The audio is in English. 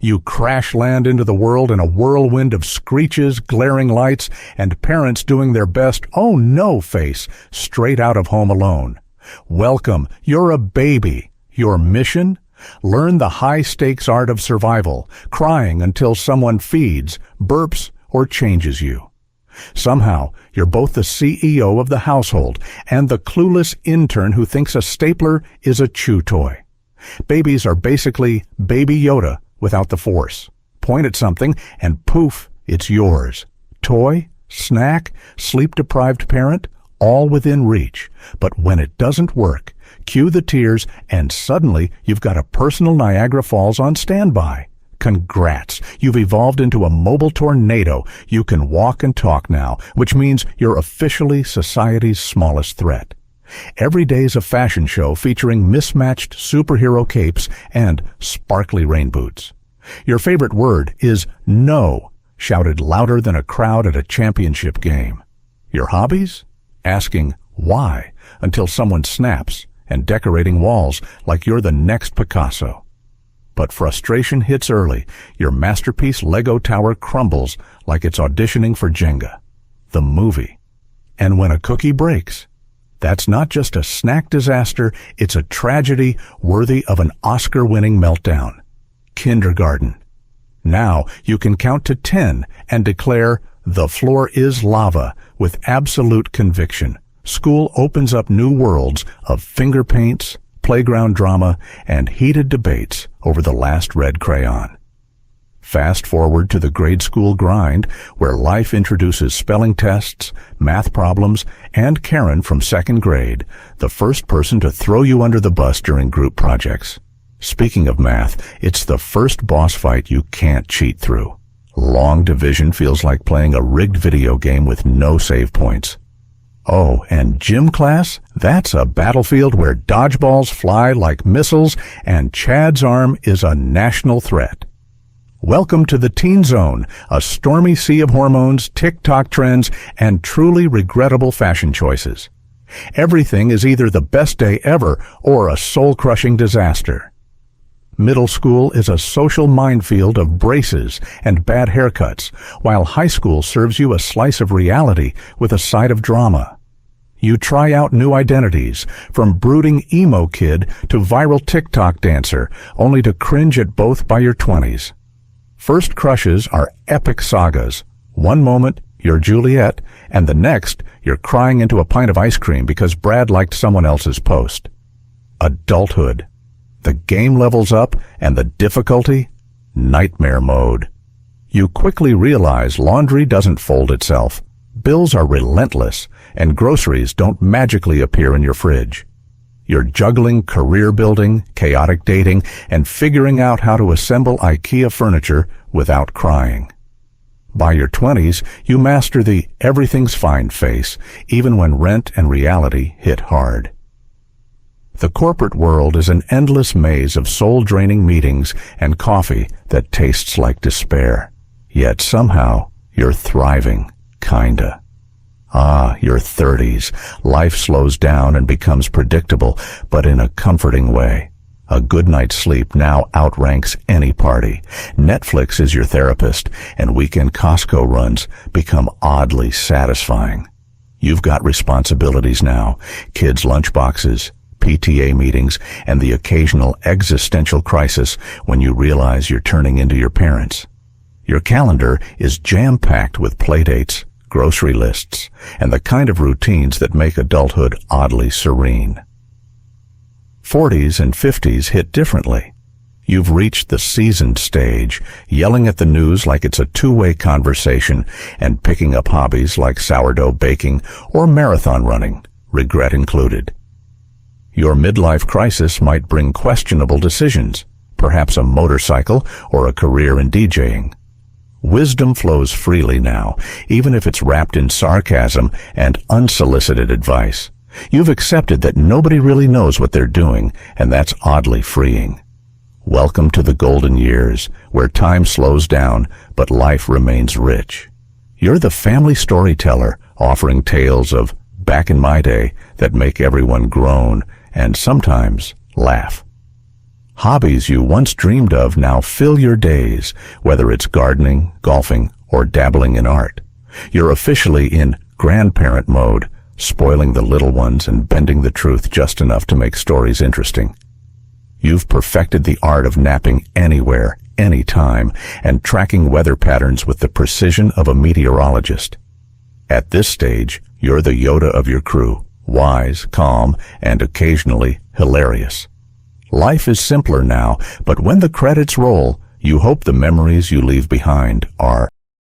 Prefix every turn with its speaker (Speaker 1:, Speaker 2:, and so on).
Speaker 1: You crash land into the world in a whirlwind of screeches, glaring lights, and parents doing their best "oh no" face straight out of Home Alone. Welcome, you're a baby. Your mission? Learn the high-stakes art of survival, crying until someone feeds, burps, or changes you. Somehow, you're both the CEO of the household and the clueless intern who thinks a stapler is a chew toy. Babies are basically Baby Yoda without the Force. Point at something and poof, it's yours. Toy, snack, sleep-deprived parent, all within reach. But when it doesn't work, cue the tears and suddenly you've got a personal Niagara Falls on standby. Congrats, you've evolved into a mobile tornado. You can walk and talk now, which means you're officially society's smallest threat. Every day's a fashion show featuring mismatched superhero capes and sparkly rain boots. Your favorite word is no, shouted louder than a crowd at a championship game. Your hobbies? Asking why until someone snaps and decorating walls like you're the next Picasso. But frustration hits early. Your masterpiece Lego tower crumbles like it's auditioning for Jenga, the movie. And when a cookie breaks, that's not just a snack disaster, it's a tragedy worthy of an Oscar-winning meltdown. Kindergarten. Now you can count to 10 and declare, "The floor is lava," with absolute conviction. School opens up new worlds of finger paints, playground drama, and heated debates over the last red crayon. Fast forward to the grade school grind, where life introduces spelling tests, math problems, and Karen from second grade, the first person to throw you under the bus during group projects. Speaking of math, it's the first boss fight you can't cheat through. Long division feels like playing a rigged video game with no save points. Oh, and gym class? That's a battlefield where dodgeballs fly like missiles and Chad's arm is a national threat. Welcome to the teen zone, a stormy sea of hormones, TikTok trends, and truly regrettable fashion choices. Everything is either the best day ever or a soul-crushing disaster. Middle school is a social minefield of braces and bad haircuts, while high school serves you a slice of reality with a side of drama. You try out new identities, from brooding emo kid to viral TikTok dancer, only to cringe at both by your 20s. First crushes are epic sagas. One moment, you're Juliet, and the next, you're crying into a pint of ice cream because Brad liked someone else's post. Adulthood. The game levels up, and the difficulty? Nightmare mode. You quickly realize laundry doesn't fold itself. Bills are relentless, and groceries don't magically appear in your fridge. You're juggling career building, chaotic dating, and figuring out how to assemble IKEA furniture without crying. By your 20s, you master the everything's fine face, even when rent and reality hit hard. The corporate world is an endless maze of soul-draining meetings and coffee that tastes like despair. Yet somehow, you're thriving, kinda. Your 30s. Life slows down and becomes predictable, but in a comforting way. A good night's sleep now outranks any party. Netflix is your therapist, and weekend Costco runs become oddly satisfying. You've got responsibilities now, kids' lunchboxes, PTA meetings, and the occasional existential crisis when you realize you're turning into your parents. Your calendar is jam-packed with playdates, grocery lists, and the kind of routines that make adulthood oddly serene. 40s and 50s hit differently. You've reached the seasoned stage, yelling at the news like it's a two-way conversation and picking up hobbies like sourdough baking or marathon running, regret included. Your midlife crisis might bring questionable decisions, perhaps a motorcycle or a career in DJing. Wisdom flows freely now, even if it's wrapped in sarcasm and unsolicited advice. You've accepted that nobody really knows what they're doing, and that's oddly freeing. Welcome to the golden years, where time slows down, but life remains rich. You're the family storyteller, offering tales of back in my day that make everyone groan and sometimes laugh. Hobbies you once dreamed of now fill your days, whether it's gardening, golfing, or dabbling in art. You're officially in grandparent mode, spoiling the little ones and bending the truth just enough to make stories interesting. You've perfected the art of napping anywhere, anytime, and tracking weather patterns with the precision of a meteorologist. At this stage, you're the Yoda of your crew, wise, calm, and occasionally hilarious. Life is simpler now, but when the credits roll, you hope the memories you leave behind are